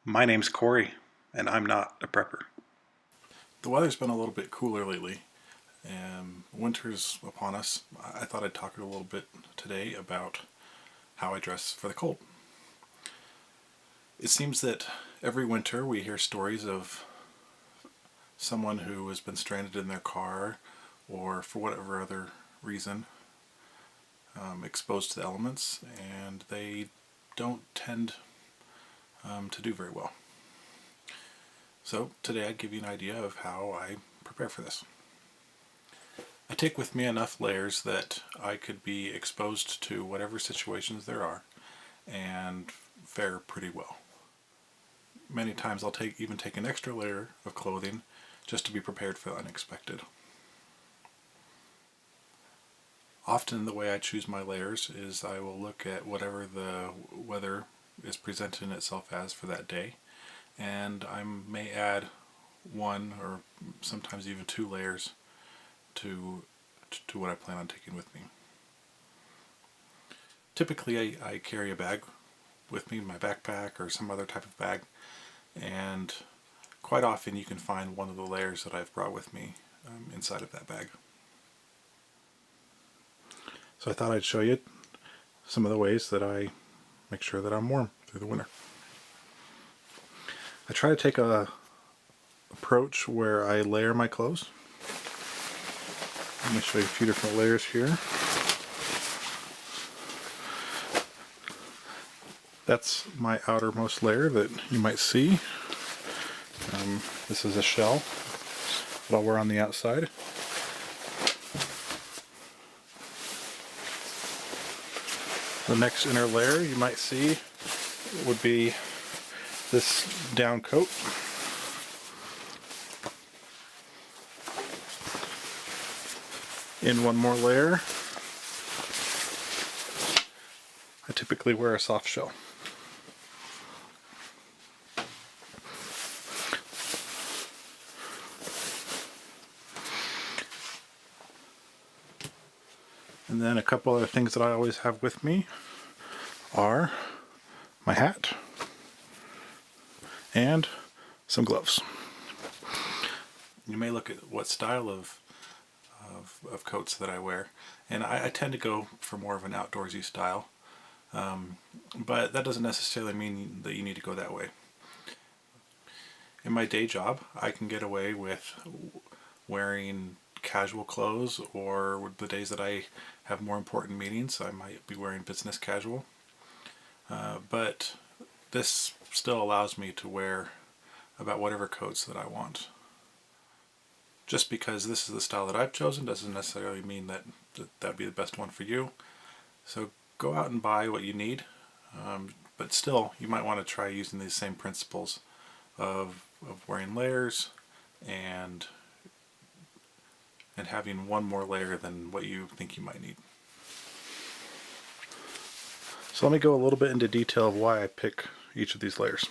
My name's Corey, and I'm not a prepper. The weather's been a little bit cooler lately, and winter's upon us. I thought I'd talk a little bit today about how I dress for the cold. It seems that every winter we hear stories of someone who has been stranded in their car or for whatever other reason exposed to the elements, and they don't tend to do very well. So today I'd give you an idea of how I prepare for this. I take with me enough layers that I could be exposed to whatever situations there are and fare pretty well. Many times I'll even take an extra layer of clothing just to be prepared for the unexpected. Often the way I choose my layers is I will look at whatever the weather is presenting itself as for that day, and I may add one or sometimes even two layers to what I plan on taking with me. Typically I carry a bag with me, my backpack or some other type of bag, and quite often you can find one of the layers that I've brought with me inside of that bag. So I thought I'd show you some of the ways that I make sure that I'm warm through the winter. I try to take a approach where I layer my clothes. Let me show you a few different layers here. That's my outermost layer that you might see. This is a shell that I'll wear on the outside. The next inner layer you might see would be this down coat. In one more layer, I typically wear a soft shell. And then a couple other things that I always have with me are my hat and some gloves. You may look at what style of coats that I wear, and I tend to go for more of an outdoorsy style, but that doesn't necessarily mean that you need to go that way. In my day job, I can get away with wearing casual clothes, or the days that I have more important meetings I might be wearing business casual, but this still allows me to wear about whatever coats that I want. Just because this is the style that I've chosen doesn't necessarily mean that that'd be the best one for you. So go out and buy what you need, but still you might want to try using these same principles of wearing layers and having one more layer than what you think you might need. So let me go a little bit into detail of why I pick each of these layers.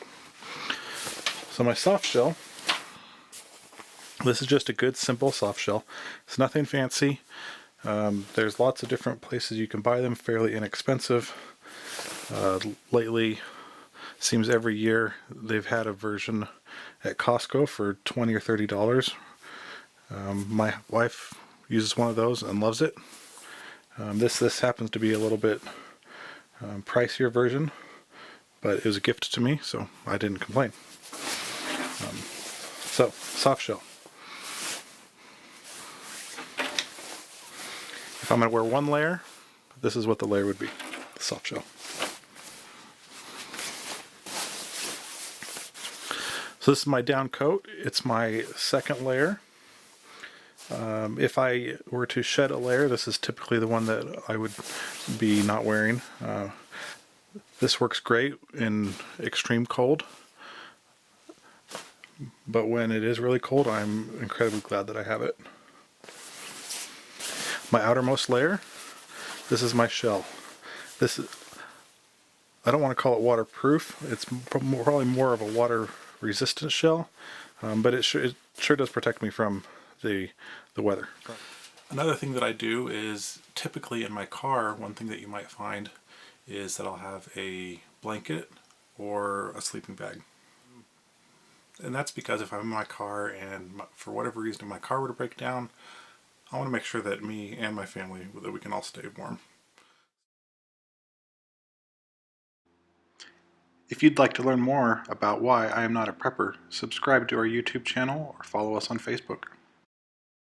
So my soft shell, this is just a good simple soft shell. It's nothing fancy. There's lots of different places you can buy them, fairly inexpensive. Lately, seems every year they've had a version at Costco for $20 or $30. My wife uses one of those and loves it. This happens to be a little bit pricier version, but it was a gift to me, so I didn't complain. So, soft shell. If I'm going to wear one layer, this is what the layer would be, the soft shell. So this is my down coat. It's my second layer. If I were to shed a layer, this is typically the one that I would be not wearing. This works great in extreme cold, but when it is really cold, I'm incredibly glad that I have it. My outermost layer, this is my shell. I don't want to call it waterproof. It's probably more of a water resistant shell, but it sure does protect me from the weather. Another thing that I do is typically in my car, one thing that you might find is that I'll have a blanket or a sleeping bag. And that's because if I'm in my car and for whatever reason my car were to break down, I want to make sure that me and my family, that we can all stay warm. If you'd like to learn more about why I am not a prepper, subscribe to our YouTube channel or follow us on Facebook.